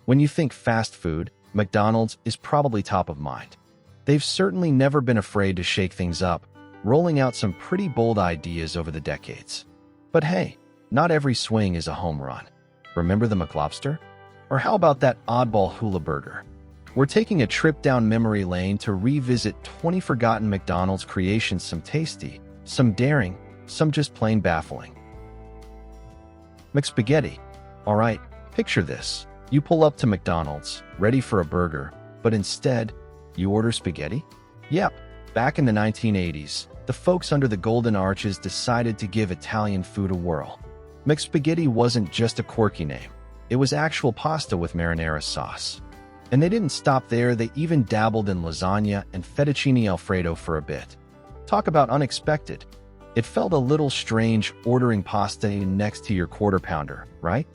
When you think fast food, McDonald's is probably top of mind. They've certainly never been afraid to shake things up, rolling out some pretty bold ideas over the decades. But hey, not every swing is a home run. Remember the McLobster? Or how about that oddball Hula Burger? We're taking a trip down memory lane to revisit 20 forgotten McDonald's creations, some tasty, some daring, some just plain baffling. McSpaghetti. Alright, picture this. You pull up to McDonald's, ready for a burger, but instead, you order spaghetti? Yep, back in the 1980s, the folks under the Golden Arches decided to give Italian food a whirl. McSpaghetti wasn't just a quirky name. It was actual pasta with marinara sauce. And they didn't stop there, they even dabbled in lasagna and fettuccine alfredo for a bit. Talk about unexpected. It felt a little strange ordering pasta next to your quarter pounder, right?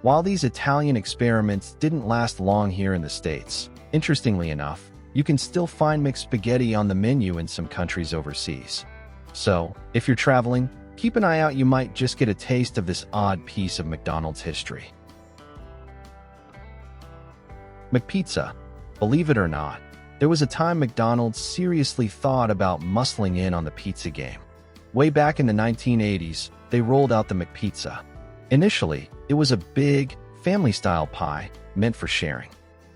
While these Italian experiments didn't last long here in the States, interestingly enough, you can still find McSpaghetti on the menu in some countries overseas. So, if you're traveling, keep an eye out, you might just get a taste of this odd piece of McDonald's history. McPizza. Believe it or not, there was a time McDonald's seriously thought about muscling in on the pizza game. Way back in the 1980s, they rolled out the McPizza. Initially, it was a big, family-style pie meant for sharing.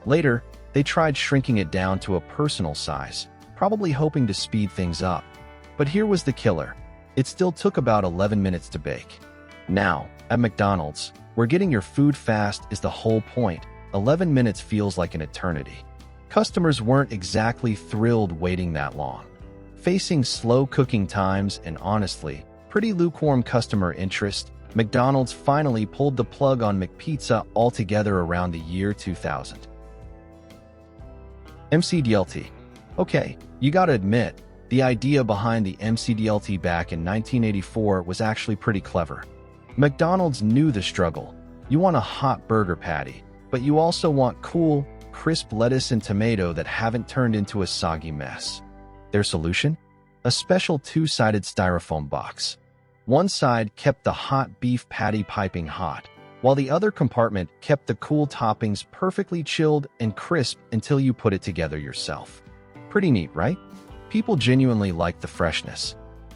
Later, they tried shrinking it down to a personal size, probably hoping to speed things up. But here was the killer. It still took about 11 minutes to bake. Now, at McDonald's, where getting your food fast is the whole point, 11 minutes feels like an eternity. Customers weren't exactly thrilled waiting that long. Facing slow cooking times and honestly, pretty lukewarm customer interest, McDonald's finally pulled the plug on McPizza altogether around the year 2000. McDLT. Okay, you gotta admit, the idea behind the McDLT back in 1984 was actually pretty clever. McDonald's knew the struggle. You want a hot burger patty, but you also want cool, crisp lettuce and tomato that haven't turned into a soggy mess. Their solution? A special two-sided styrofoam box. One side kept the hot beef patty piping hot, while the other compartment kept the cool toppings perfectly chilled and crisp until you put it together yourself. Pretty neat, right? People genuinely liked the freshness.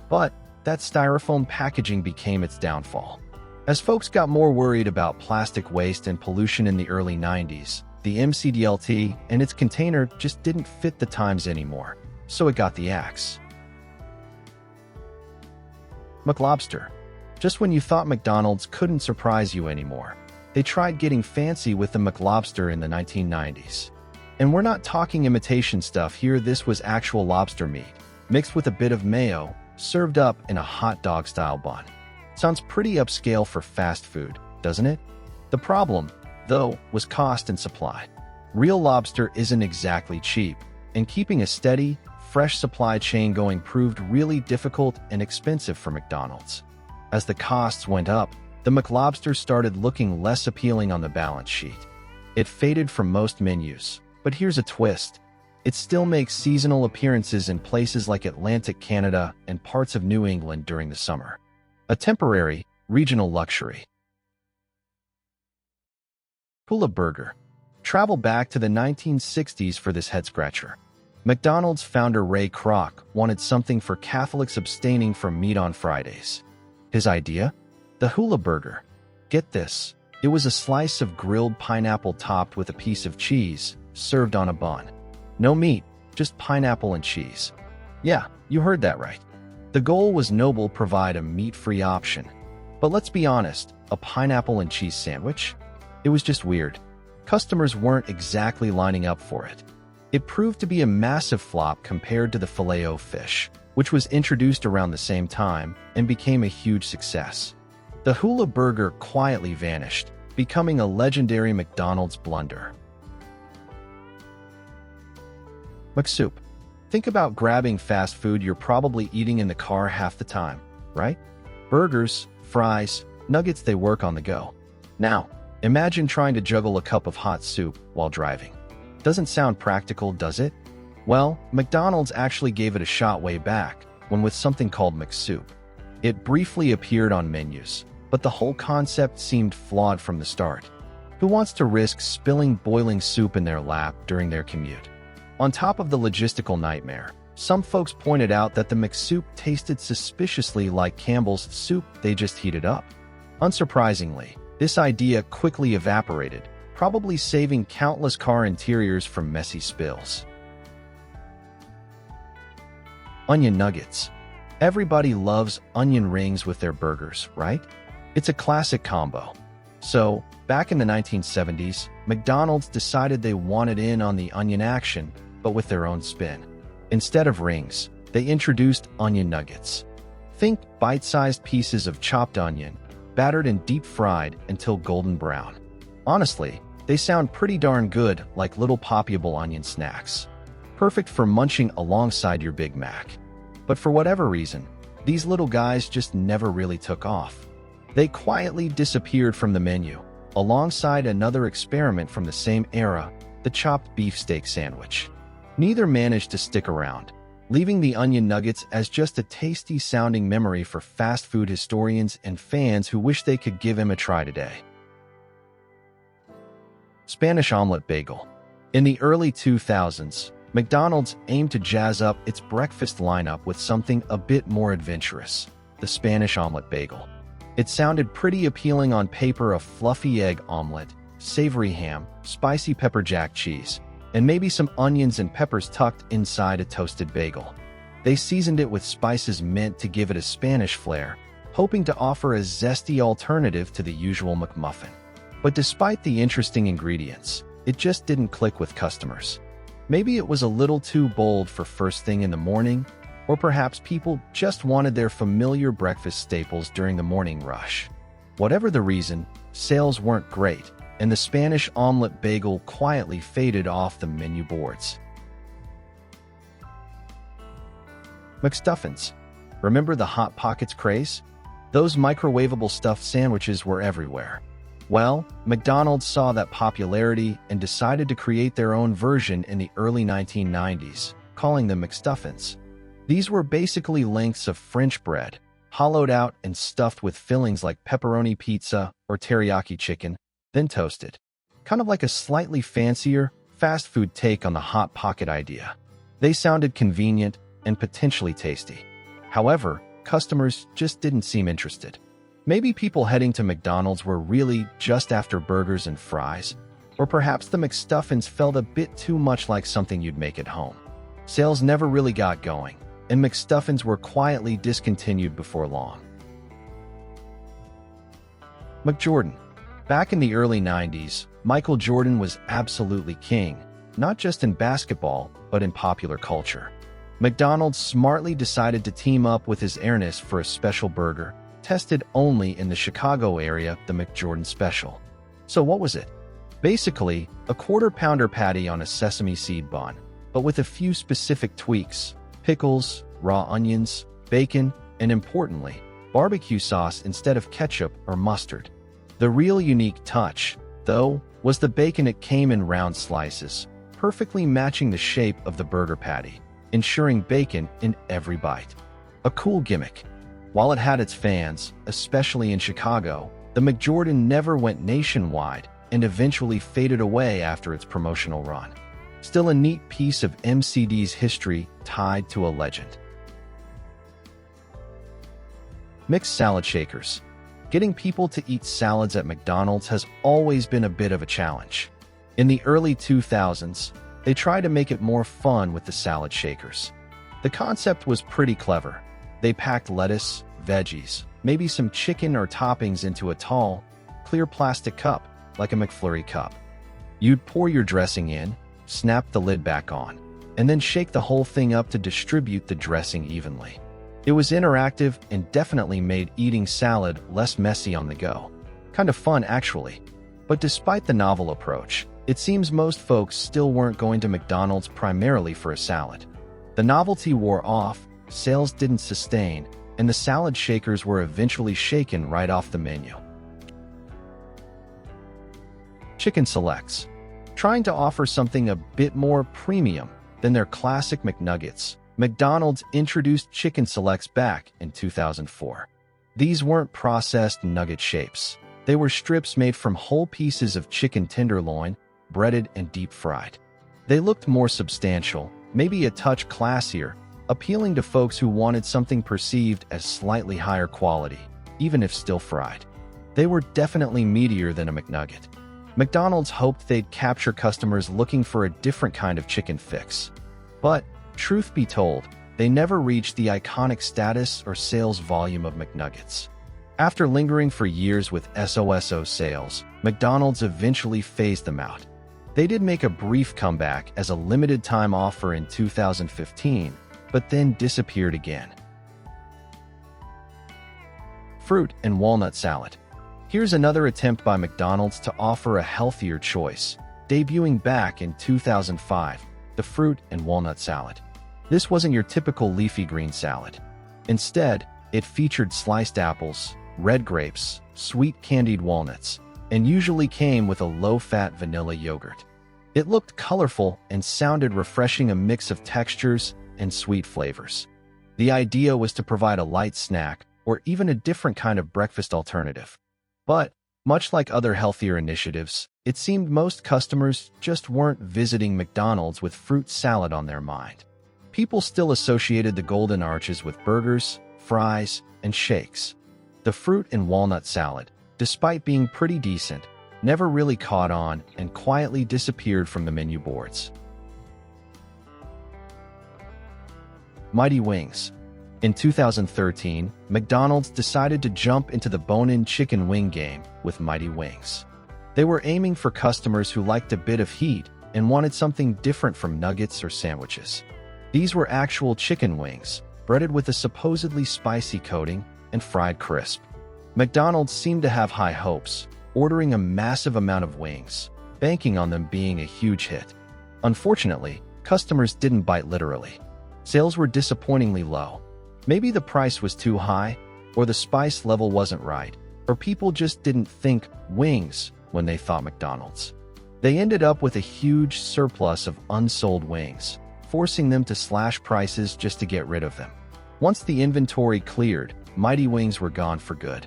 But that styrofoam packaging became its downfall. As folks got more worried about plastic waste and pollution in the early 90s, the McDLT and its container just didn't fit the times anymore, so it got the axe. McLobster. Just when you thought McDonald's couldn't surprise you anymore, they tried getting fancy with the McLobster in the 1990s. And we're not talking imitation stuff here, this was actual lobster meat, mixed with a bit of mayo, served up in a hot dog-style bun. Sounds pretty upscale for fast food, doesn't it? The problem, though, was cost and supply. Real lobster isn't exactly cheap, and keeping a steady, fresh supply chain going proved really difficult and expensive for McDonald's. As the costs went up, the McLobster started looking less appealing on the balance sheet. It faded from most menus, but here's a twist. It still makes seasonal appearances in places like Atlantic Canada and parts of New England during the summer. A temporary, regional luxury. Hula Burger. Travel back to the 1960s for this head-scratcher. McDonald's founder Ray Kroc wanted something for Catholics abstaining from meat on Fridays. His idea? The Hula Burger. Get this, it was a slice of grilled pineapple topped with a piece of cheese, served on a bun. No meat, just pineapple and cheese. Yeah, you heard that right. The goal was noble, provide a meat-free option. But let's be honest, a pineapple and cheese sandwich? It was just weird. Customers weren't exactly lining up for it. It proved to be a massive flop compared to the Filet-O-Fish, which was introduced around the same time and became a huge success. The Hula Burger quietly vanished, becoming a legendary McDonald's blunder. McSoup. Think about grabbing fast food you're probably eating in the car half the time, right? Burgers, fries, nuggets, they work on the go. Now, imagine trying to juggle a cup of hot soup while driving. Doesn't sound practical, does it? Well, McDonald's actually gave it a shot way back, when with something called McSoup. It briefly appeared on menus, but the whole concept seemed flawed from the start. Who wants to risk spilling boiling soup in their lap during their commute? On top of the logistical nightmare, some folks pointed out that the McSoup tasted suspiciously like Campbell's soup they just heated up. Unsurprisingly, this idea quickly evaporated, probably saving countless car interiors from messy spills. Onion nuggets. Everybody loves onion rings with their burgers, right? It's a classic combo. So, back in the 1970s, McDonald's decided they wanted in on the onion action, but with their own spin. Instead of rings, they introduced onion nuggets. Think bite-sized pieces of chopped onion, battered and deep-fried until golden brown. Honestly, they sound pretty darn good, like little poppable onion snacks. Perfect for munching alongside your Big Mac. But for whatever reason, these little guys just never really took off. They quietly disappeared from the menu, alongside another experiment from the same era, the chopped beefsteak sandwich. Neither managed to stick around, leaving the onion nuggets as just a tasty-sounding memory for fast food historians and fans who wish they could give him a try today. Spanish omelet bagel. In the early 2000s, McDonald's aimed to jazz up its breakfast lineup with something a bit more adventurous, the Spanish omelet bagel. It sounded pretty appealing on paper: a fluffy egg omelet, savory ham, spicy pepper jack cheese, and maybe some onions and peppers tucked inside a toasted bagel. They seasoned it with spices meant to give it a Spanish flair, hoping to offer a zesty alternative to the usual McMuffin. But despite the interesting ingredients, it just didn't click with customers. Maybe it was a little too bold for first thing in the morning, or perhaps people just wanted their familiar breakfast staples during the morning rush. Whatever the reason, sales weren't great, and the Spanish omelet bagel quietly faded off the menu boards. McStuffins. Remember the Hot Pockets craze? Those microwavable stuffed sandwiches were everywhere. Well, McDonald's saw that popularity and decided to create their own version in the early 1990s, calling them McStuffins. These were basically lengths of French bread, hollowed out and stuffed with fillings like pepperoni pizza or teriyaki chicken, then toasted. Kind of like a slightly fancier, fast food take on the Hot Pocket idea. They sounded convenient and potentially tasty. However, customers just didn't seem interested. Maybe people heading to McDonald's were really just after burgers and fries, or perhaps the McStuffins felt a bit too much like something you'd make at home. Sales never really got going, and McStuffins were quietly discontinued before long. McJordan. Back in the early 90s, Michael Jordan was absolutely king, not just in basketball, but in popular culture. McDonald's smartly decided to team up with his heiress for a special burger, tested only in the Chicago area, the McJordan Special. So what was it? Basically, a quarter-pounder patty on a sesame seed bun, but with a few specific tweaks: pickles, raw onions, bacon, and importantly, barbecue sauce instead of ketchup or mustard. The real unique touch, though, was the bacon. It came in round slices, perfectly matching the shape of the burger patty, ensuring bacon in every bite. A cool gimmick. While it had its fans, especially in Chicago, the McJordan never went nationwide and eventually faded away after its promotional run. Still a neat piece of MCD's history tied to a legend. Mixed salad shakers. Getting people to eat salads at McDonald's has always been a bit of a challenge. In the early 2000s, they tried to make it more fun with the salad shakers. The concept was pretty clever. They packed lettuce, veggies, maybe some chicken or toppings into a tall, clear plastic cup, like a McFlurry cup. You'd pour your dressing in, snap the lid back on, and then shake the whole thing up to distribute the dressing evenly. It was interactive and definitely made eating salad less messy on the go. Kind of fun, actually. But despite the novel approach, it seems most folks still weren't going to McDonald's primarily for a salad. The novelty wore off, sales didn't sustain, and the salad shakers were eventually shaken right off the menu. Chicken selects. Trying to offer something a bit more premium than their classic McNuggets, McDonald's introduced chicken selects back in 2004. These weren't processed nugget shapes. They were strips made from whole pieces of chicken tenderloin, breaded and deep-fried. They looked more substantial, maybe a touch classier, appealing to folks who wanted something perceived as slightly higher quality, even if still fried. They were definitely meatier than a McNugget. McDonald's hoped they'd capture customers looking for a different kind of chicken fix. But, truth be told, they never reached the iconic status or sales volume of McNuggets. After lingering for years with SOSO sales, McDonald's eventually phased them out. They did make a brief comeback as a limited-time offer in 2015, but then disappeared again. Fruit and walnut salad. Here's another attempt by McDonald's to offer a healthier choice, debuting back in 2005, the fruit and walnut salad. This wasn't your typical leafy green salad. Instead, it featured sliced apples, red grapes, sweet candied walnuts, and usually came with a low-fat vanilla yogurt. It looked colorful and sounded refreshing, a mix of textures and sweet flavors. The idea was to provide a light snack or even a different kind of breakfast alternative. But, much like other healthier initiatives, it seemed most customers just weren't visiting McDonald's with fruit salad on their mind. People still associated the golden arches with burgers, fries, and shakes. The fruit and walnut salad, despite being pretty decent, never really caught on and quietly disappeared from the menu boards. Mighty Wings. In 2013, McDonald's decided to jump into the bone-in chicken wing game with Mighty Wings. They were aiming for customers who liked a bit of heat and wanted something different from nuggets or sandwiches. These were actual chicken wings, breaded with a supposedly spicy coating and fried crisp. McDonald's seemed to have high hopes, ordering a massive amount of wings, banking on them being a huge hit. Unfortunately, customers didn't bite literally. Sales were disappointingly low. Maybe the price was too high, or the spice level wasn't right, or people just didn't think wings when they thought McDonald's. They ended up with a huge surplus of unsold wings, forcing them to slash prices just to get rid of them. Once the inventory cleared, Mighty Wings were gone for good.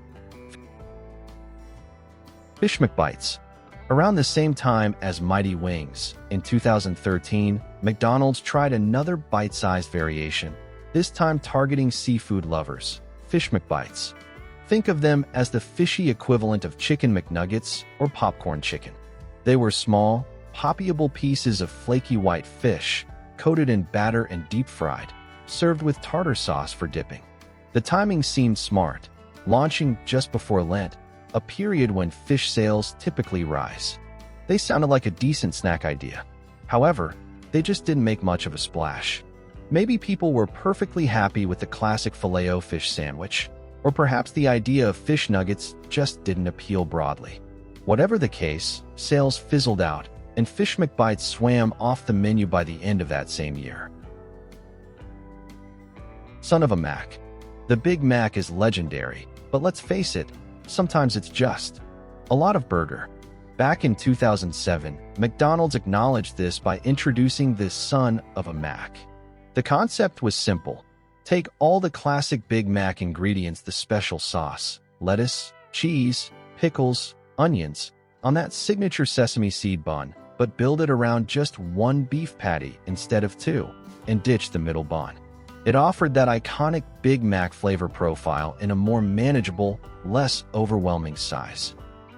Fish McBites. Around the same time as Mighty Wings, in 2013, McDonald's tried another bite-sized variation, this time targeting seafood lovers, Fish McBites. Think of them as the fishy equivalent of Chicken McNuggets or popcorn chicken. They were small, poppyable pieces of flaky white fish, coated in batter and deep-fried, served with tartar sauce for dipping. The timing seemed smart, launching just before Lent, a period when fish sales typically rise. They sounded like a decent snack idea. However, they just didn't make much of a splash. Maybe people were perfectly happy with the classic Filet-O-Fish sandwich, or perhaps the idea of fish nuggets just didn't appeal broadly. Whatever the case, sales fizzled out, and Fish McBites swam off the menu by the end of that same year. Son of a Mac. The Big Mac is legendary, but let's face it, sometimes it's just a lot of burger. Back in 2007, McDonald's acknowledged this by introducing this Son of a Mac. The concept was simple. Take all the classic Big Mac ingredients, the special sauce, lettuce, cheese, pickles, onions, on that signature sesame seed bun, but build it around just one beef patty instead of two, and ditch the middle bun. It offered that iconic Big Mac flavor profile in a more manageable, less overwhelming size.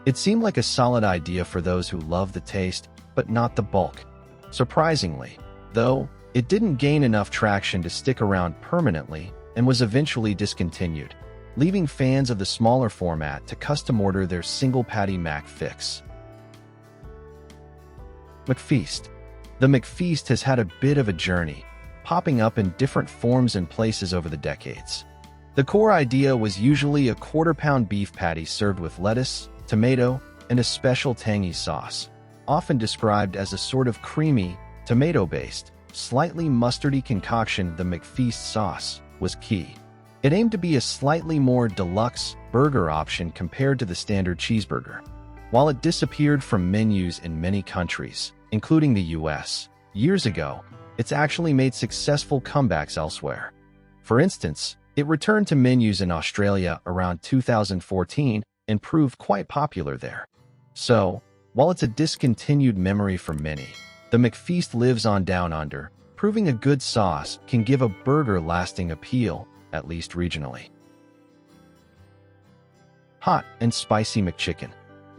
It seemed like a solid idea for those who love the taste, but not the bulk. Surprisingly, though, it didn't gain enough traction to stick around permanently and was eventually discontinued, leaving fans of the smaller format to custom order their single patty Mac fix. McFeast. The McFeast has had a bit of a journey, popping up in different forms and places over the decades. The core idea was usually a quarter-pound beef patty served with lettuce, tomato, and a special tangy sauce, often described as a sort of creamy, tomato-based, slightly mustardy concoction. The McFeast sauce was key. It aimed to be a slightly more deluxe burger option compared to the standard cheeseburger. While it disappeared from menus in many countries, including the US, years ago, it's actually made successful comebacks elsewhere. For instance, it returned to menus in Australia around 2014 and proved quite popular there. So, while it's a discontinued memory for many, the McFeast lives on down under, proving a good sauce can give a burger lasting appeal, at least regionally. Hot and Spicy McChicken.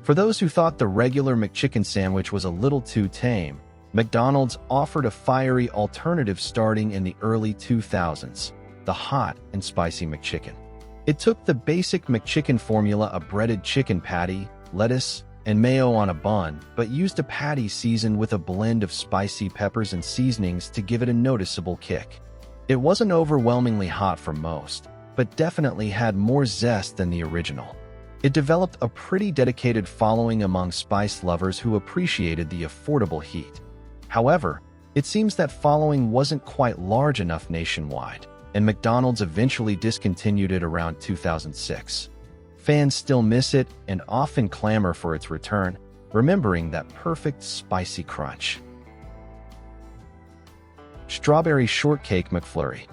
For those who thought the regular McChicken sandwich was a little too tame, McDonald's offered a fiery alternative starting in the early 2000s, the Hot and Spicy McChicken. It took the basic McChicken formula, a breaded chicken patty, lettuce, and mayo on a bun, but used a patty seasoned with a blend of spicy peppers and seasonings to give it a noticeable kick. It wasn't overwhelmingly hot for most, but definitely had more zest than the original. It developed a pretty dedicated following among spice lovers who appreciated the affordable heat. However, it seems that following wasn't quite large enough nationwide, and McDonald's eventually discontinued it around 2006. Fans still miss it and often clamor for its return, remembering that perfect spicy crunch. Strawberry Shortcake McFlurry.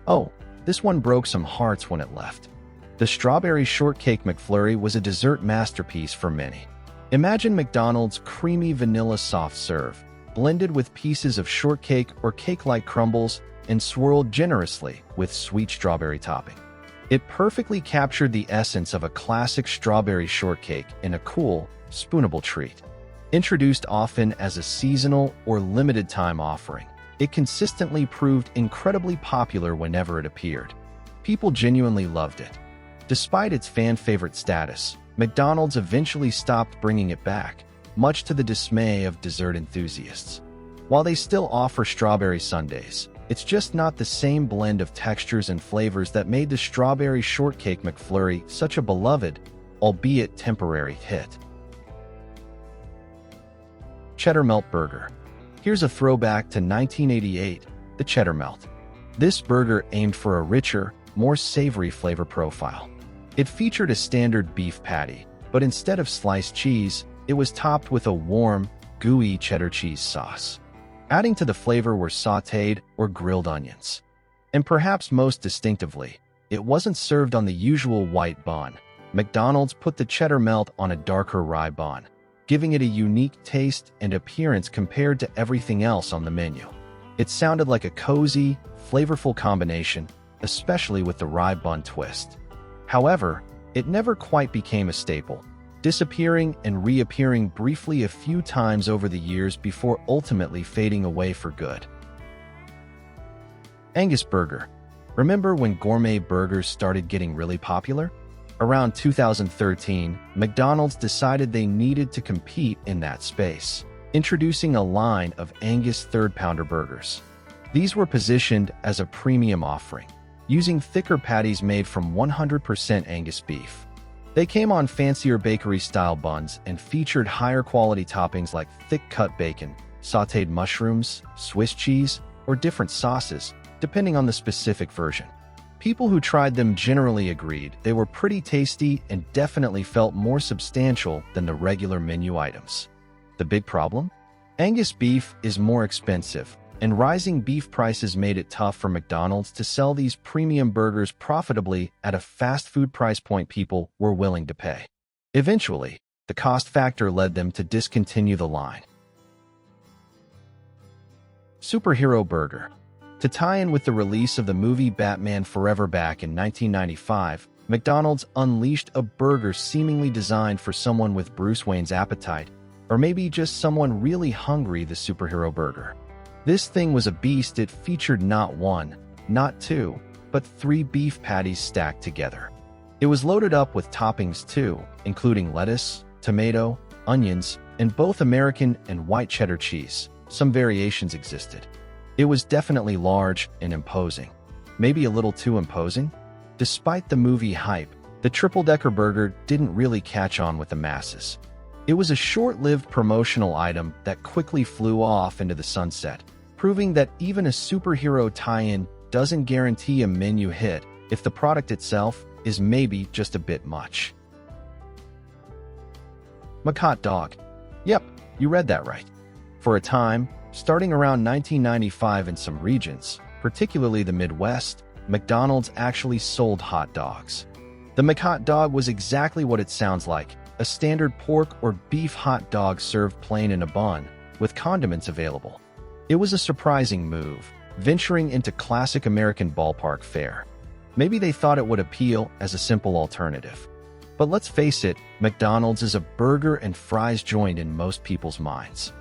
Oh, this one broke some hearts when it left. The Strawberry Shortcake McFlurry was a dessert masterpiece for many. Imagine McDonald's creamy vanilla soft serve, blended with pieces of shortcake or cake-like crumbles and swirled generously with sweet strawberry topping. It perfectly captured the essence of a classic strawberry shortcake in a cool, spoonable treat. Introduced often as a seasonal or limited-time offering, it consistently proved incredibly popular whenever it appeared. People genuinely loved it. Despite its fan-favorite status, McDonald's eventually stopped bringing it back, much to the dismay of dessert enthusiasts. While they still offer strawberry sundaes, it's just not the same blend of textures and flavors that made the Strawberry Shortcake McFlurry such a beloved, albeit temporary, hit. Cheddar Melt Burger. Here's a throwback to 1988, the Cheddar Melt. This burger aimed for a richer, more savory flavor profile. It featured a standard beef patty, but instead of sliced cheese, it was topped with a warm, gooey cheddar cheese sauce. Adding to the flavor were sautéed or grilled onions. And perhaps most distinctively, it wasn't served on the usual white bun. McDonald's put the cheddar melt on a darker rye bun, giving it a unique taste and appearance compared to everything else on the menu. It sounded like a cozy, flavorful combination, especially with the rye bun twist. However, it never quite became a staple, disappearing and reappearing briefly a few times over the years before ultimately fading away for good. Angus Burger. Remember when gourmet burgers started getting really popular? Around 2013, McDonald's decided they needed to compete in that space, introducing a line of Angus third-pounder burgers. These were positioned as a premium offering, using thicker patties made from 100% Angus beef. They came on fancier bakery-style buns and featured higher-quality toppings like thick-cut bacon, sautéed mushrooms, Swiss cheese, or different sauces, depending on the specific version. People who tried them generally agreed they were pretty tasty and definitely felt more substantial than the regular menu items. The big problem? Angus beef is more expensive, and rising beef prices made it tough for McDonald's to sell these premium burgers profitably at a fast food price point people were willing to pay. Eventually, the cost factor led them to discontinue the line. Superhero Burger. To tie in with the release of the movie Batman Forever back in 1995, McDonald's unleashed a burger seemingly designed for someone with Bruce Wayne's appetite, or maybe just someone really hungry. The Superhero Burger. This thing was a beast. It featured not one, not two, but 3 beef patties stacked together. It was loaded up with toppings too, including lettuce, tomato, onions, and both American and white cheddar cheese. Some variations existed. It was definitely large and imposing. Maybe a little too imposing? Despite the movie hype, the triple-decker burger didn't really catch on with the masses. It was a short-lived promotional item that quickly flew off into the sunset, proving that even a superhero tie-in doesn't guarantee a menu hit if the product itself is maybe just a bit much. McHot Dog. Yep, you read that right. For a time, starting around 1995 in some regions, particularly the Midwest, McDonald's actually sold hot dogs. The McHot Dog was exactly what it sounds like, a standard pork or beef hot dog served plain in a bun, with condiments available. It was a surprising move, venturing into classic American ballpark fare. Maybe they thought it would appeal as a simple alternative. But let's face it, McDonald's is a burger and fries joint in most people's minds.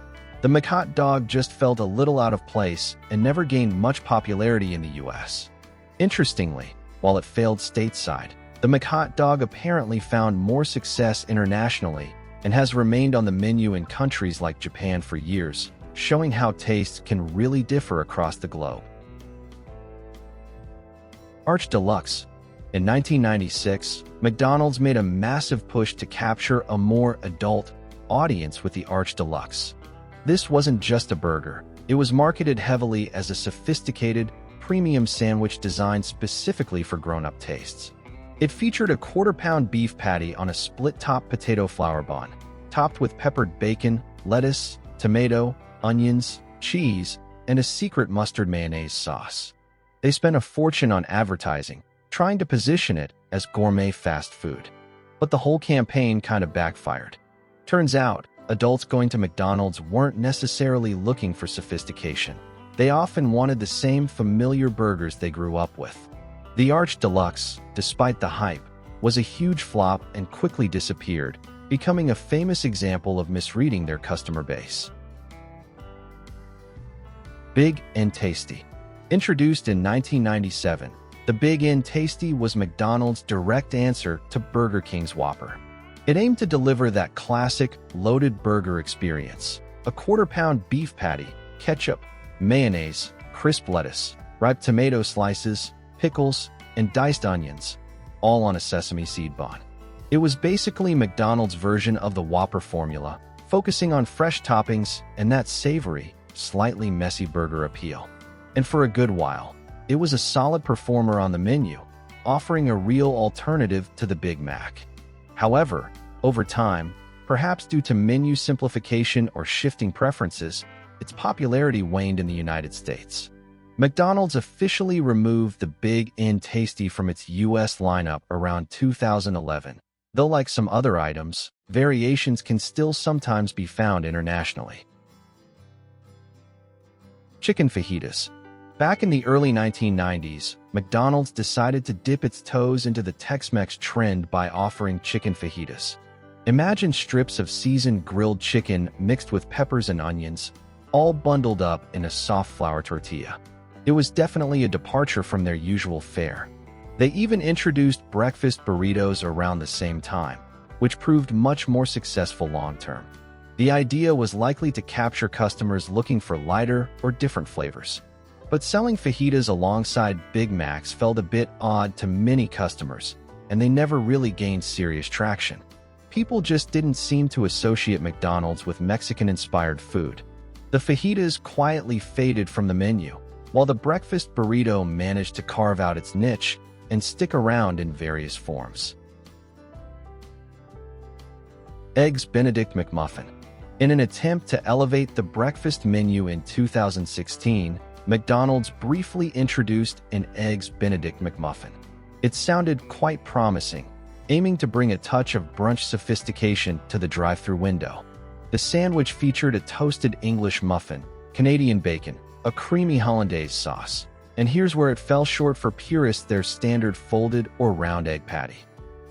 The McHot Dog just felt a little out of place and never gained much popularity in the US. Interestingly, while it failed stateside, the McHot Dog apparently found more success internationally and has remained on the menu in countries like Japan for years, showing how tastes can really differ across the globe. Arch Deluxe. In 1996, McDonald's made a massive push to capture a more adult audience with the Arch Deluxe. This wasn't just a burger. It was marketed heavily as a sophisticated, premium sandwich designed specifically for grown-up tastes. It featured a quarter-pound beef patty on a split-top potato flour bun, topped with peppered bacon, lettuce, tomato, onions, cheese, and a secret mustard mayonnaise sauce. They spent a fortune on advertising, trying to position it as gourmet fast food. But the whole campaign kind of backfired. Turns out, adults going to McDonald's weren't necessarily looking for sophistication. They often wanted the same familiar burgers they grew up with. The Arch Deluxe, despite the hype, was a huge flop and quickly disappeared, becoming a famous example of misreading their customer base. Big and Tasty. Introduced in 1997, the Big and Tasty was McDonald's direct answer to Burger King's Whopper. It aimed to deliver that classic, loaded burger experience. A quarter-pound beef patty, ketchup, mayonnaise, crisp lettuce, ripe tomato slices, pickles, and diced onions, all on a sesame seed bun. It was basically McDonald's version of the Whopper formula, focusing on fresh toppings and that savory, slightly messy burger appeal. And for a good while, it was a solid performer on the menu, offering a real alternative to the Big Mac. However, over time, perhaps due to menu simplification or shifting preferences, its popularity waned in the United States. McDonald's officially removed the Big and Tasty from its US lineup around 2011, though like some other items, variations can still sometimes be found internationally. Chicken fajitas. Back in the early 1990s, McDonald's decided to dip its toes into the Tex-Mex trend by offering chicken fajitas. Imagine strips of seasoned grilled chicken mixed with peppers and onions, all bundled up in a soft flour tortilla. It was definitely a departure from their usual fare. They even introduced breakfast burritos around the same time, which proved much more successful long-term. The idea was likely to capture customers looking for lighter or different flavors. But selling fajitas alongside Big Macs felt a bit odd to many customers, and they never really gained serious traction. People just didn't seem to associate McDonald's with Mexican-inspired food. The fajitas quietly faded from the menu, while the breakfast burrito managed to carve out its niche and stick around in various forms. Eggs Benedict McMuffin. In an attempt to elevate the breakfast menu in 2016, McDonald's briefly introduced an Eggs Benedict McMuffin. It sounded quite promising, aiming to bring a touch of brunch sophistication to the drive-thru window. The sandwich featured a toasted English muffin, Canadian bacon, a creamy hollandaise sauce, and here's where it fell short for purists: their standard folded or round egg patty.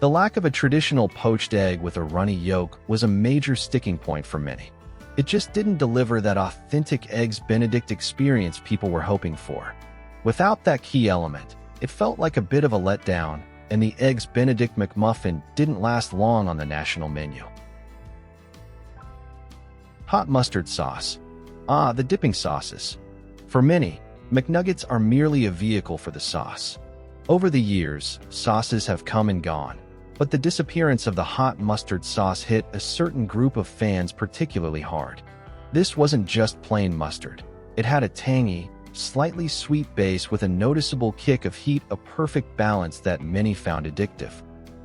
The lack of a traditional poached egg with a runny yolk was a major sticking point for many. It just didn't deliver that authentic Eggs Benedict experience people were hoping for. Without that key element, it felt like a bit of a letdown, and the Eggs Benedict McMuffin didn't last long on the national menu. Hot mustard sauce. The dipping sauces. For many, McNuggets are merely a vehicle for the sauce. Over the years, sauces have come and gone, but the disappearance of the hot mustard sauce hit a certain group of fans particularly hard. This wasn't just plain mustard. It had a tangy, slightly sweet base with a noticeable kick of heat, a perfect balance that many found addictive.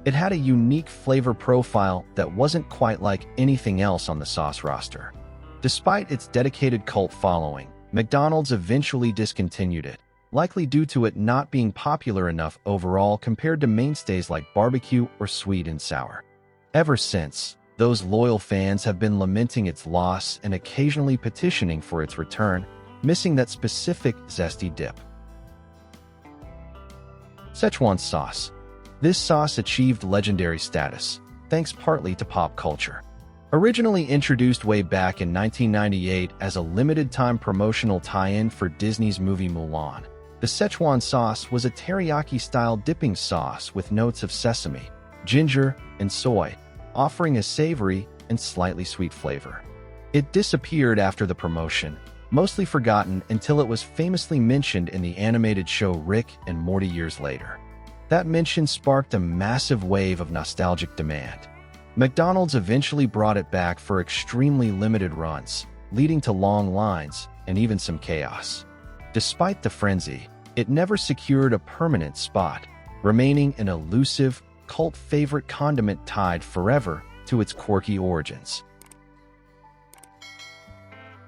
It had a unique flavor profile that wasn't quite like anything else on the sauce roster. Despite its dedicated cult following, McDonald's eventually discontinued it, likely due to it not being popular enough overall compared to mainstays like barbecue or sweet and sour. Ever since, those loyal fans have been lamenting its loss and occasionally petitioning for its return, missing that specific zesty dip. Szechuan Sauce. This sauce achieved legendary status, thanks partly to pop culture. Originally introduced way back in 1998 as a limited-time promotional tie-in for Disney's movie Mulan, the Szechuan sauce was a teriyaki-style dipping sauce with notes of sesame, ginger, and soy, offering a savory and slightly sweet flavor. It disappeared after the promotion, mostly forgotten until it was famously mentioned in the animated show Rick and Morty years later. That mention sparked a massive wave of nostalgic demand. McDonald's eventually brought it back for extremely limited runs, leading to long lines and even some chaos. Despite the frenzy, it never secured a permanent spot, remaining an elusive, cult favorite condiment tied forever to its quirky origins.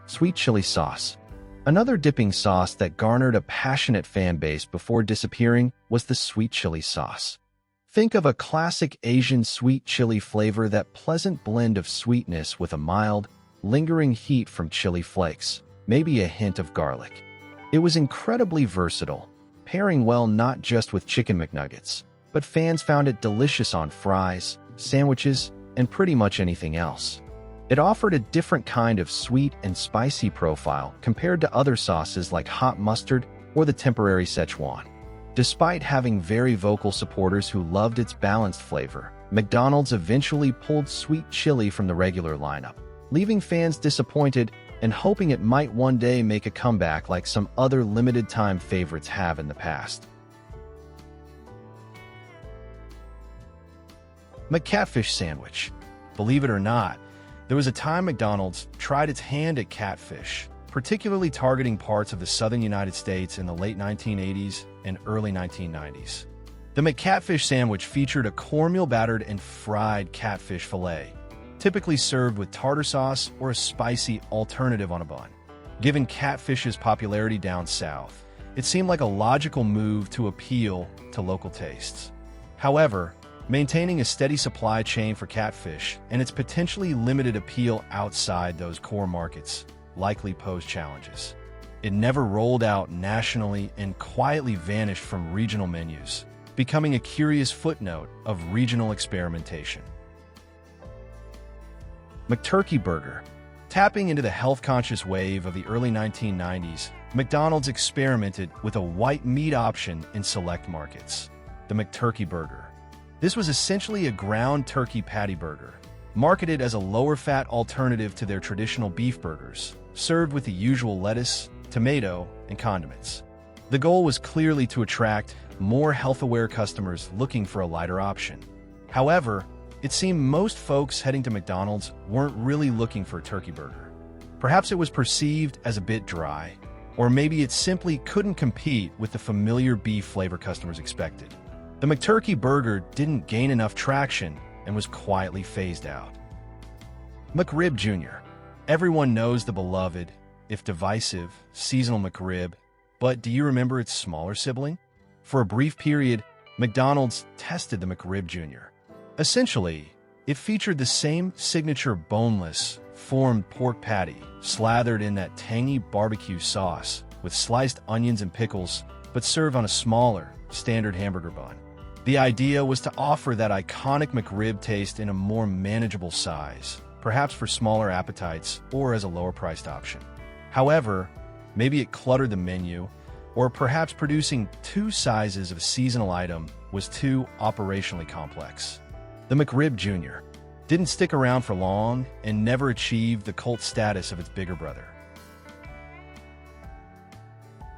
Sweet chili sauce. Another dipping sauce that garnered a passionate fan base before disappearing was the sweet chili sauce. Think of a classic Asian sweet chili flavor, that pleasant blend of sweetness with a mild, lingering heat from chili flakes, maybe a hint of garlic. It was incredibly versatile, pairing well not just with chicken McNuggets, but fans found it delicious on fries, sandwiches, and pretty much anything else. It offered a different kind of sweet and spicy profile compared to other sauces like hot mustard or the temporary Szechuan. Despite having very vocal supporters who loved its balanced flavor, McDonald's eventually pulled sweet chili from the regular lineup, leaving fans disappointed and hoping it might one day make a comeback like some other limited-time favorites have in the past. McCatfish Sandwich. Believe it or not, there was a time McDonald's tried its hand at catfish, particularly targeting parts of the southern United States in the late 1980s and early 1990s. The McCatfish sandwich featured a cornmeal-battered and fried catfish fillet, typically served with tartar sauce or a spicy alternative on a bun. Given catfish's popularity down south, it seemed like a logical move to appeal to local tastes. However, maintaining a steady supply chain for catfish and its potentially limited appeal outside those core markets likely posed challenges. It never rolled out nationally and quietly vanished from regional menus, becoming a curious footnote of regional experimentation. Turky Burger. Tapping into the health-conscious wave of the early 1990s, McDonald's experimented with a white meat option in select markets, the Turky Burger. This was essentially a ground turkey patty burger, marketed as a lower-fat alternative to their traditional beef burgers, served with the usual lettuce, tomato, and condiments. The goal was clearly to attract more health-aware customers looking for a lighter option. However, it seemed most folks heading to McDonald's weren't really looking for a turkey burger. Perhaps it was perceived as a bit dry, or maybe it simply couldn't compete with the familiar beef flavor customers expected. The McTurkey Burger didn't gain enough traction and was quietly phased out. McRib Jr. Everyone knows the beloved, if divisive, seasonal McRib, but do you remember its smaller sibling? For a brief period, McDonald's tested the McRib Jr. Essentially, it featured the same signature boneless, formed pork patty, slathered in that tangy barbecue sauce with sliced onions and pickles, but served on a smaller, standard hamburger bun. The idea was to offer that iconic McRib taste in a more manageable size, perhaps for smaller appetites or as a lower-priced option. However, maybe it cluttered the menu, or perhaps producing two sizes of a seasonal item was too operationally complex. The McRib Jr. didn't stick around for long and never achieved the cult status of its bigger brother.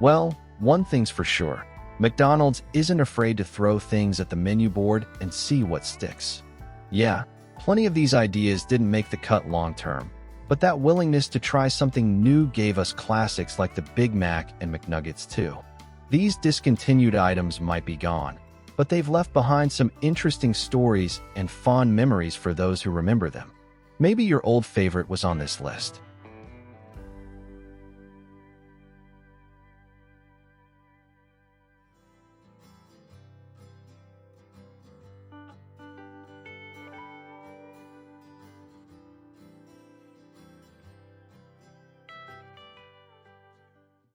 Well, one thing's for sure. McDonald's isn't afraid to throw things at the menu board and see what sticks. Yeah, plenty of these ideas didn't make the cut long-term, but that willingness to try something new gave us classics like the Big Mac and McNuggets too. These discontinued items might be gone, but they've left behind some interesting stories and fond memories for those who remember them. Maybe your old favorite was on this list.